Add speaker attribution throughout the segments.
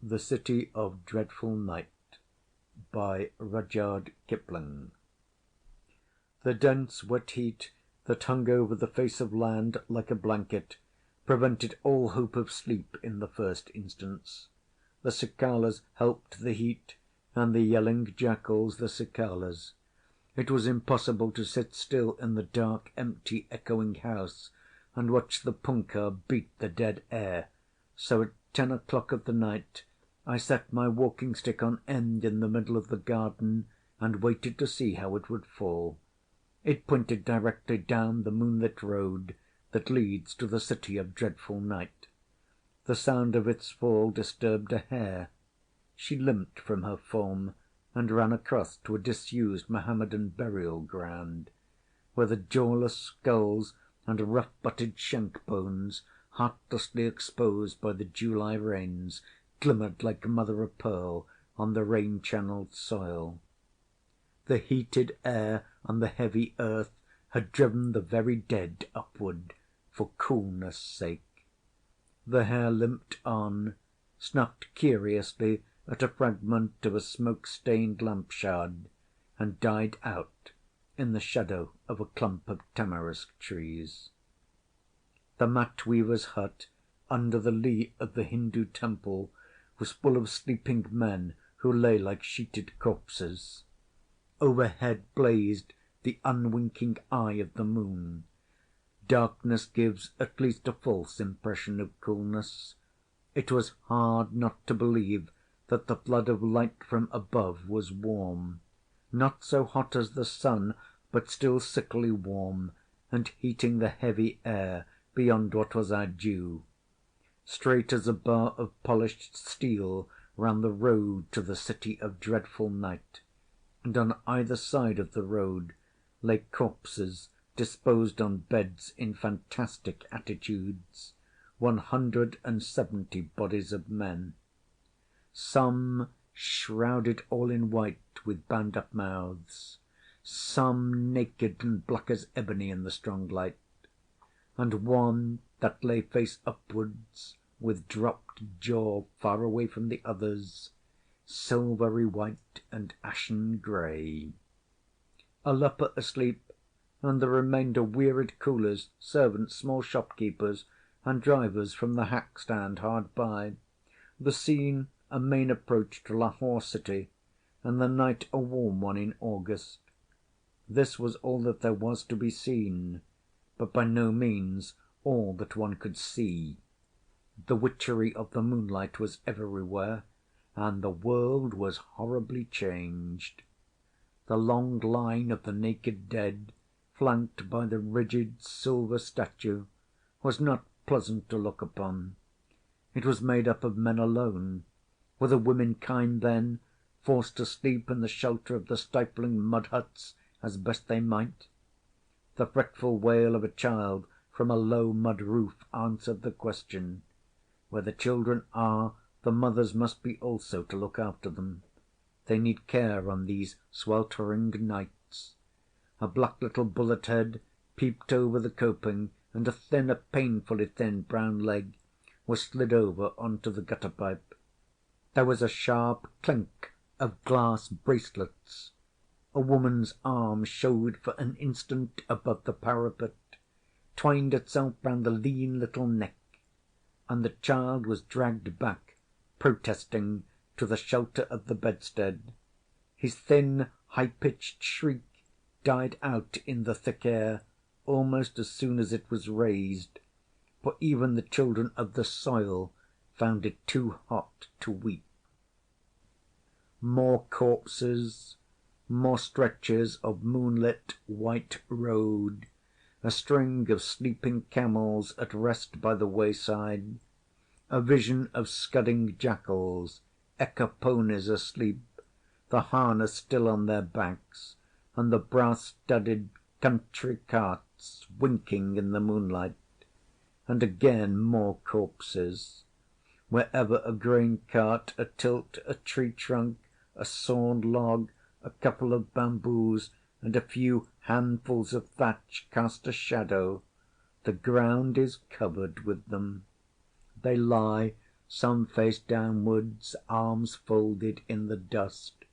Speaker 1: The City of Dreadful Night by Rudyard Kipling. The dense wet heat that hung over the face of land like a blanket prevented all hope of sleep in the first instance. The cicalas helped the heat, and the yelling jackals the cicalas. It was impossible to sit still in the dark, empty, echoing house and watch the punkah beat the dead air, so at 10 o'clock of the night I set my walking-stick on end in the middle of the garden and waited to see how it would fall. It pointed directly down the moonlit road that leads to the City of Dreadful Night. The sound of its fall disturbed a hare. She limped from her form and ran across to a disused Mohammedan burial-ground, where the jawless skulls and rough-butted shank-bones, heartlessly exposed by the July rains, glimmered like mother-of-pearl on the rain-channelled soil. The heated air and the heavy earth had driven the very dead upward for coolness' sake. The hare limped on, snuffed curiously at a fragment of a smoke-stained lamp-shard, and died out in the shadow of a clump of tamarisk trees. The mat-weaver's hut under the lee of the Hindu temple was full of sleeping men who lay like sheeted corpses. Overhead blazed the unwinking eye of the moon. Darkness gives at least a false impression of coolness. It was hard not to believe that the flood of light from above was warm, not so hot as the sun, but still sickly warm, and heating the heavy air beyond what was our due. Straight as a bar of polished steel ran the road to the City of Dreadful Night, and on either side of the road lay corpses disposed on beds in fantastic attitudes, 170 bodies of men. Some shrouded all in white with bound-up mouths, some naked and black as ebony in the strong light, and one that lay face upwards with dropped jaw far away from the others, silvery white and ashen grey. A leper asleep, and the remainder wearied coolies, servants, small shopkeepers, and drivers from the hack-stand hard by. The scene a main approach to Lahore city, and the night a warm one in August. This was all that there was to be seen, but by no means all that one could see. The witchery of the moonlight was everywhere, and the world was horribly changed. The long line of the naked dead, flanked by the rigid silver statue, was not pleasant to look upon. It was made up of men alone. Were the womenkind, then, forced to sleep in the shelter of the stifling mud-huts as best they might? The fretful wail of a child from a low mud roof answered the question. Where the children are, the mothers must be also to look after them. They need care on these sweltering nights. A black little bullet-head peeped over the coping, and a painfully thin brown leg was slid over on to the gutter-pipe. There was a sharp clink of glass bracelets. A woman's arm showed for an instant above the parapet, twined itself round the lean little neck, and the child was dragged back, protesting, to the shelter of the bedstead. His thin, high-pitched shriek died out in the thick air almost as soon as it was raised, for even the children of the soil found it too hot to weep. More corpses, more stretches of moonlit white road, a string of sleeping camels at rest by the wayside, a vision of scudding jackals, ekka-ponies asleep, the harness still on their backs, and the brass-studded country carts winking in the moonlight, and again more corpses. Wherever a grain cart, a tilt, a tree trunk, a sawn log, a couple of bamboos, and a few handfuls of thatch cast a shadow, the ground is covered with them. They lie some face downwards, arms folded in the dust,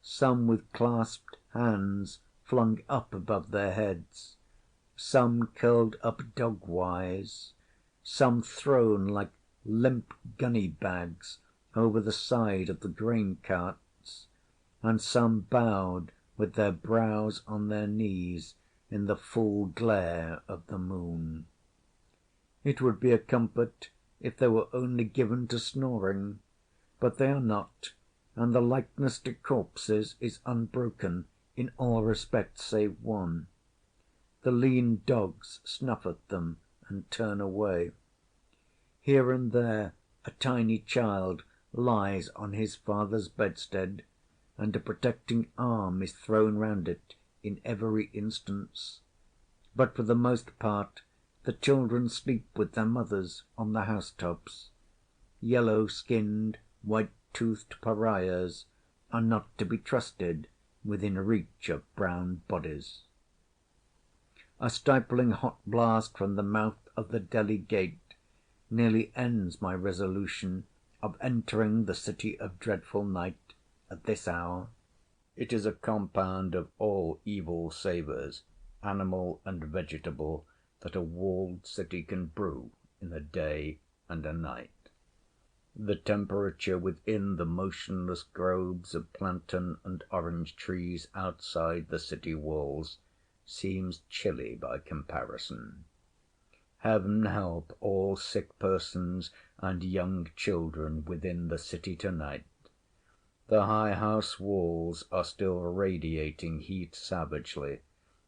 Speaker 1: some with clasped hands flung up above their heads, some curled up dog-wise, some thrown like limp gunny-bags over the side of the grain-carts, and some bowed with their brows on their knees in the full glare of the moon. It would be a comfort if they were only given to snoring, but they are not, and the likeness to corpses is unbroken in all respects save one. The lean dogs snuff at them and turn away. Here and there a tiny child lies on his father's bedstead, and a protecting arm is thrown round it in every instance. But for the most part the children sleep with their mothers on the housetops. Yellow-skinned, white-toothed pariahs are not to be trusted within reach of brown bodies. A stifling hot blast from the mouth of the Delhi gate nearly ends my resolution of entering the city of dreadful night at this hour. It is a compound of all evil savours, animal and vegetable, that a walled city can brew in a day and a night. The temperature within the motionless groves of plantain and orange trees outside the city walls seems chilly by comparison. Heaven help all sick persons and young children within the city to-night. The high house walls are still radiating heat savagely,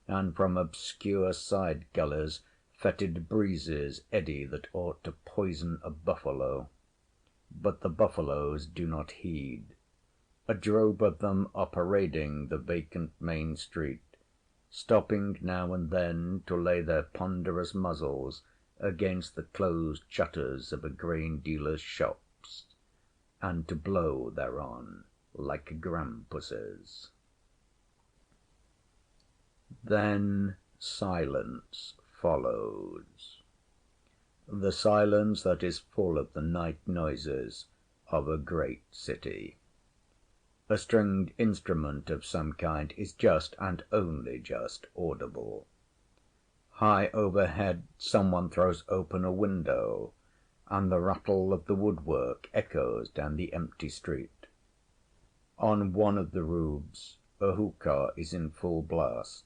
Speaker 1: and from obscure side gullies fetid breezes eddy that ought to poison a buffalo. But the buffaloes do not heed. A drove of them are parading the vacant main street, stopping now and then to lay their ponderous muzzles against the closed shutters of a grain-dealer's shops, and to blow thereon like grampuses. Then silence follows, the silence that is full of the night noises of a great city. A stringed instrument of some kind is just, and only just, audible. High overhead some one throws open a window, and the rattle of the woodwork echoes down the empty street. On one of the roofs a hookah is in full blast,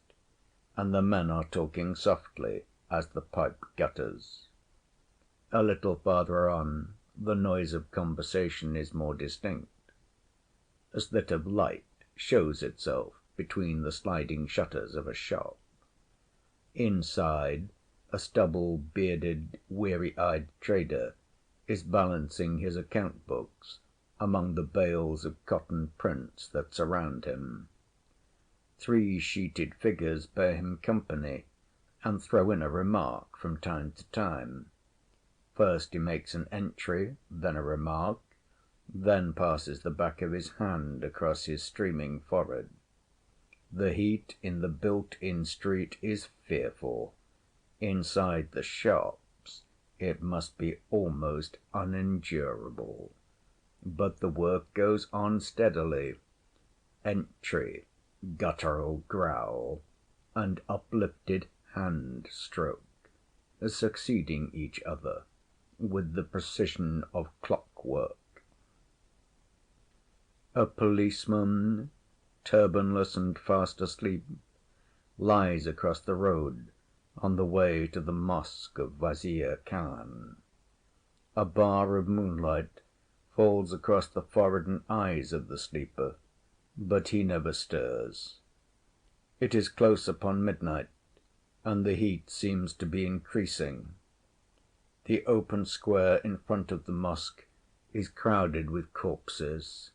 Speaker 1: and the men are talking softly as the pipe gutters. A little farther on the noise of conversation is more distinct. A slit of light shows itself between the sliding shutters of a shop. Inside, a stubble-bearded, weary-eyed trader is balancing his account-books among the bales of cotton prints that surround him. 3 sheeted figures bear him company, and throw in a remark from time to time. First he makes an entry, then a remark, then passes the back of his hand across his streaming forehead. The heat in the built-in street is fearful. Inside the shops it must be almost unendurable. But the work goes on steadily. Entry, guttural growl, and uplifted hand-stroke, succeeding each other with the precision of clockwork. A policeman, turbanless and fast asleep, lies across the road on the way to the mosque of Wazir Khan. A bar of moonlight falls across the forehead and eyes of the sleeper, but he never stirs. It is close upon midnight, and the heat seems to be increasing. The open square in front of the mosque is crowded with corpses,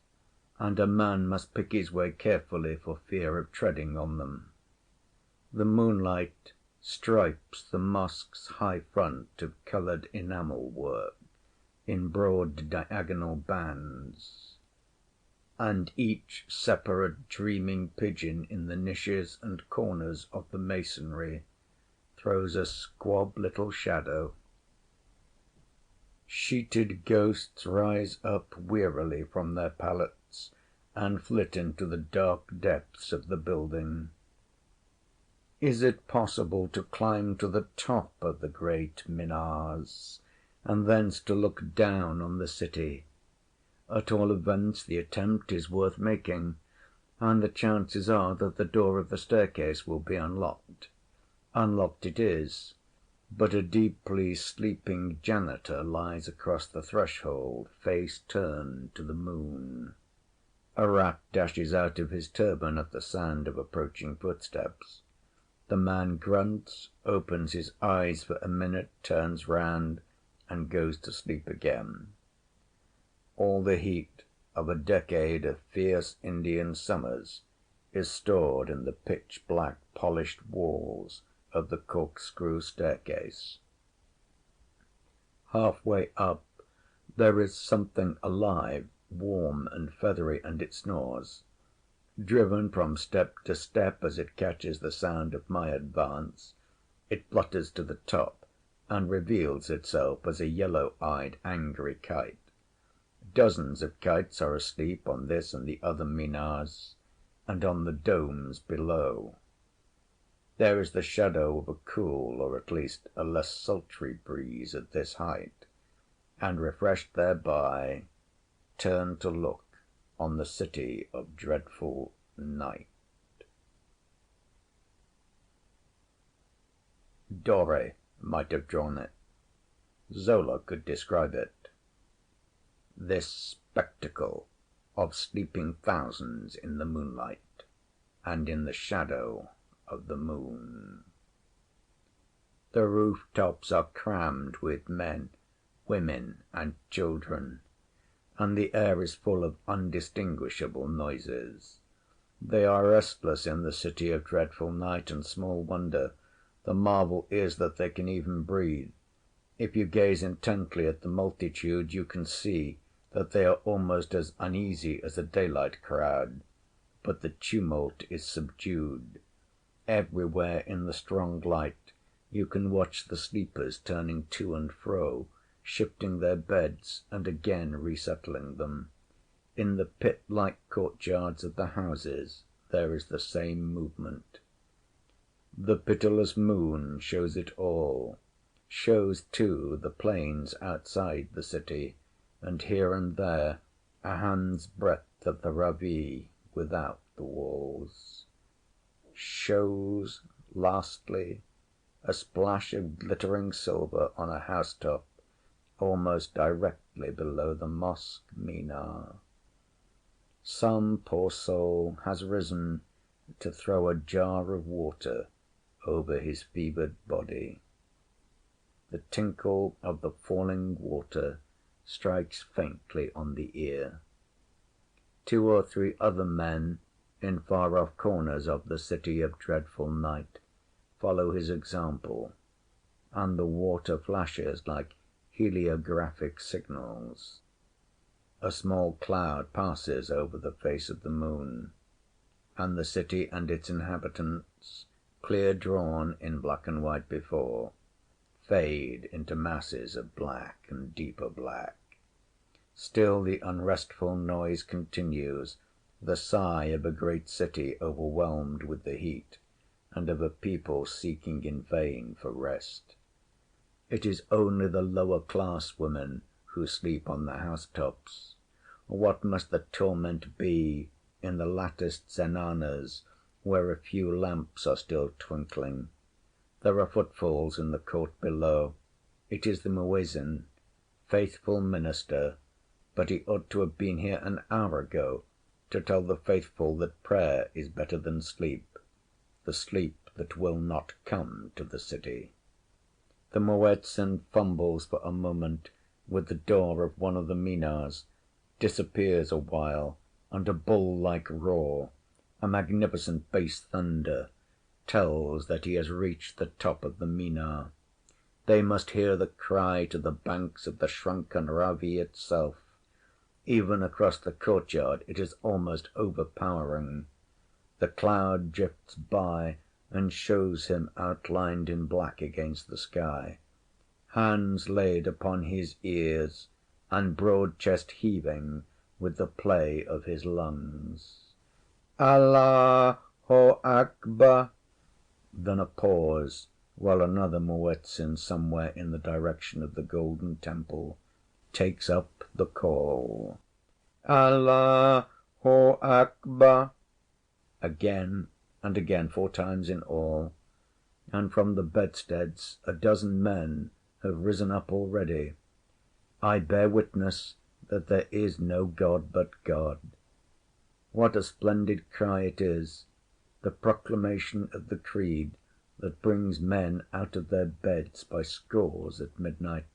Speaker 1: and a man must pick his way carefully for fear of treading on them. The moonlight stripes the mosque's high front of coloured enamel work in broad diagonal bands, and each separate dreaming pigeon in the niches and corners of the masonry throws a squab little shadow. Sheeted ghosts rise up wearily from their pallets and flit into the dark depths of the building. Is it possible to climb to the top of the great minars, and thence to look down on the city? At all events, the attempt is worth making, and the chances are that the door of the staircase will be unlocked. Unlocked it is, but a deeply sleeping janitor lies across the threshold, face turned to the moon. A rat dashes out of his turban at the sound of approaching footsteps. The man grunts, opens his eyes for a minute, turns round, and goes to sleep again. All the heat of a decade of fierce Indian summers is stored in the pitch-black polished walls of the corkscrew staircase. Half-way up there is something alive, warm and feathery, and it snores. Driven from step to step as it catches the sound of my advance, it flutters to the top and reveals itself as a yellow-eyed, angry kite. Dozens of kites are asleep on this and the other minars, and on the domes below. There is the shadow of a cool, or at least a less sultry breeze at this height, and refreshed thereby, turn to look on the city of dreadful night. Doré might have drawn it. Zola could describe it. This spectacle of sleeping thousands in the moonlight and in the shadow of the moon. The roof-tops are crammed with men, women, and children, and the air is full of undistinguishable noises. They are restless in the city of dreadful night, and small wonder. The marvel is that they can even breathe. If you gaze intently at the multitude, you can see that they are almost as uneasy as a daylight crowd, but the tumult is subdued. Everywhere in the strong light you can watch the sleepers turning to and fro, shifting their beds and again resettling them. In the pit-like courtyards of the houses there is the same movement. The pitiless moon shows it all, shows, too, the plains outside the city, and here and there a hand's breadth of the Ravee without the walls. Shows, lastly, a splash of glittering silver on a housetop almost directly below the mosque minar. Some poor soul has risen to throw a jar of water over his fevered body. The tinkle of the falling water strikes faintly on the ear. 2 or 3 other men in far-off corners of the city of dreadful night follow his example, and the water flashes like heliographic signals. A small cloud passes over the face of the moon, and the city and its inhabitants, clear drawn in black and white before, fade into masses of black and deeper black. Still the unrestful noise continues, the sigh of a great city overwhelmed with the heat, and of a people seeking in vain for rest. It is only the lower class women who sleep on the housetops. What must the torment be in the latticed zenanas, where a few lamps are still twinkling? There are footfalls in the court below. It is the muezzin, faithful minister, but he ought to have been here an hour ago to tell the faithful that prayer is better than sleep, the sleep that will not come to the city. The muezzin fumbles for a moment with the door of one of the minars, disappears a while, and a bull-like roar, a magnificent bass thunder, tells that he has reached the top of the minar. They must hear the cry to the banks of the shrunken Ravee itself. Even across the courtyard it is almost overpowering. The cloud drifts by and shows him outlined in black against the sky. hands laid upon his ears, and broad chest heaving with the play of his lungs. "Allahu Akbar!" Then a pause, while another Muezzin somewhere in the direction of the Golden Temple takes up the call. "Allahu Akbar!" Again and again, 4 times in all, and from the bedsteads a dozen men have risen up already. I bear witness that there is no God but God. What a splendid cry it is, the proclamation of the creed that brings men out of their beds by scores at midnight.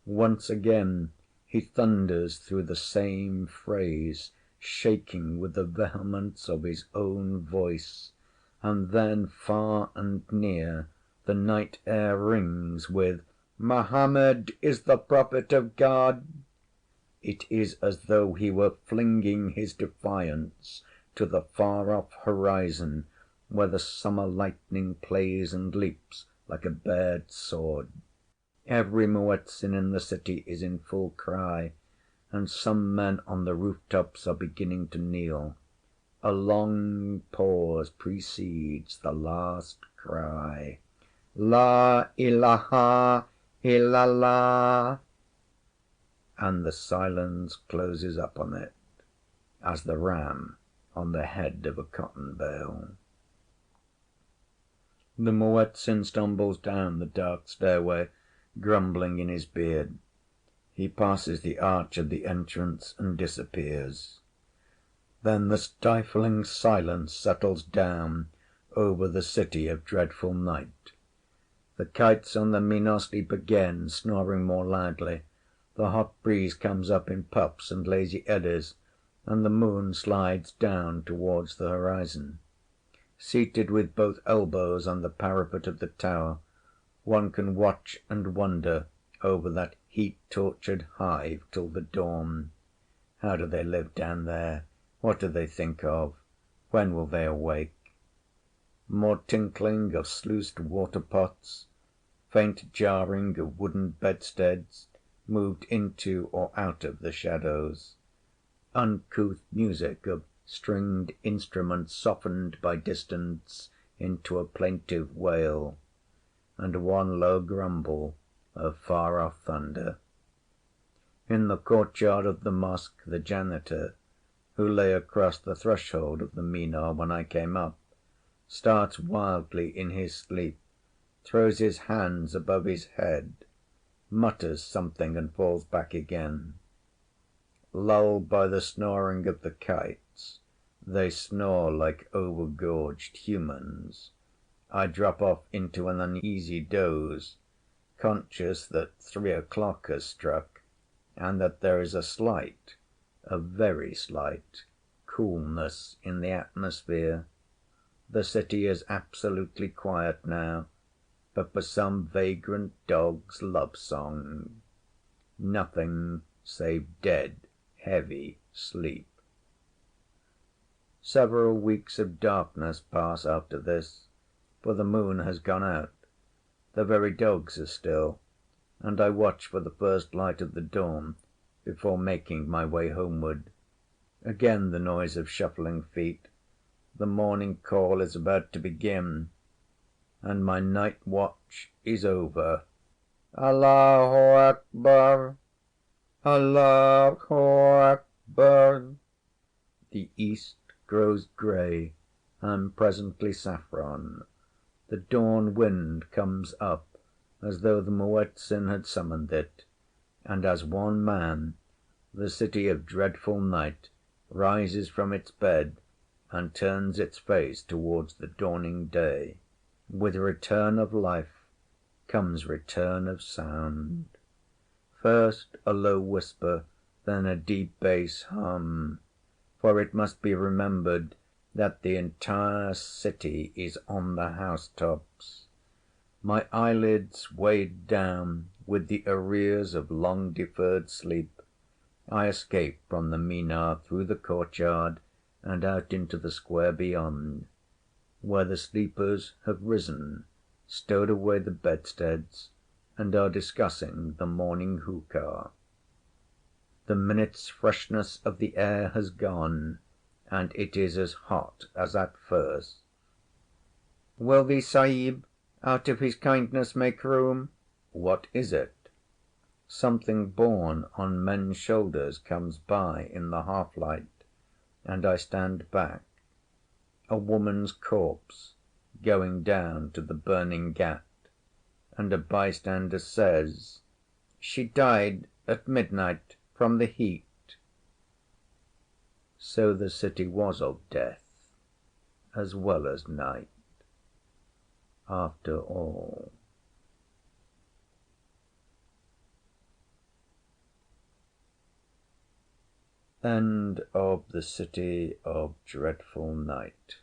Speaker 1: Once again he thunders through the same phrase, shaking with the vehemence of his own voice, and then far and near the night air rings with "Mohammed is the prophet of God." It is as though he were flinging his defiance to the far-off horizon where the summer lightning plays and leaps like a bared sword. Every Muezzin in the city is in full cry, and some men on the rooftops are beginning to kneel. A long pause precedes the last cry. "La ilaha illallah," and the silence closes up on it, as the ram on the head of a cotton bale. The Muezzin stumbles down the dark stairway, grumbling in his beard. He passes the arch of the entrance and disappears. Then the stifling silence settles down over the city of dreadful night. The kites on the Minar sleep again, snoring more loudly. The hot breeze comes up in puffs and lazy eddies, and the moon slides down towards the horizon. Seated with both elbows on the parapet of the tower, one can watch and wonder over that heat-tortured hive till the dawn. How do they live down there? What do they think of? When will they awake? More tinkling of sluiced water-pots, faint jarring of wooden bedsteads moved into or out of the shadows, uncouth music of stringed instruments softened by distance into a plaintive wail, and one low grumble of far-off thunder. In the courtyard of the mosque the janitor, who lay across the threshold of the Minar when I came up, starts wildly in his sleep, throws his hands above his head, mutters something and falls back again. Lulled by the snoring of the kites, they snore like overgorged humans. I drop off into an uneasy doze, conscious that 3 o'clock has struck, and that there is a slight, a very slight, coolness in the atmosphere. The city is absolutely quiet now, but for some vagrant dog's love-song. Nothing save dead, heavy sleep. Several weeks of darkness pass after this, for the moon has gone out. The very dogs are still, and I watch for the first light of the dawn before making my way homeward. Again the noise of shuffling feet. The morning call is about to begin, and my night watch is over. "Allahu Akbar! Allahu Akbar!" The east grows grey and presently saffron. The dawn wind comes up as though the Muezzin had summoned it, and as one man the city of dreadful night rises from its bed and turns its face towards the dawning day. With return of life comes return of sound. First a low whisper, then a deep bass hum, for it must be remembered that the entire city is on the housetops. My eyelids weighed down with the arrears of long-deferred sleep, I escape from the Minar through the courtyard and out into the square beyond, where the sleepers have risen, stowed away the bedsteads, and are discussing the morning hookah. The minute's freshness of the air has gone, and it is as hot as at first. "Will the Sahib, out of his kindness, make room?" What is it? Something borne on men's shoulders comes by in the half-light, and I stand back. A woman's corpse going down to the burning ghat, and a bystander says, "She died at midnight from the heat." So the city was of death as well as night, after all. End of The City of Dreadful Night.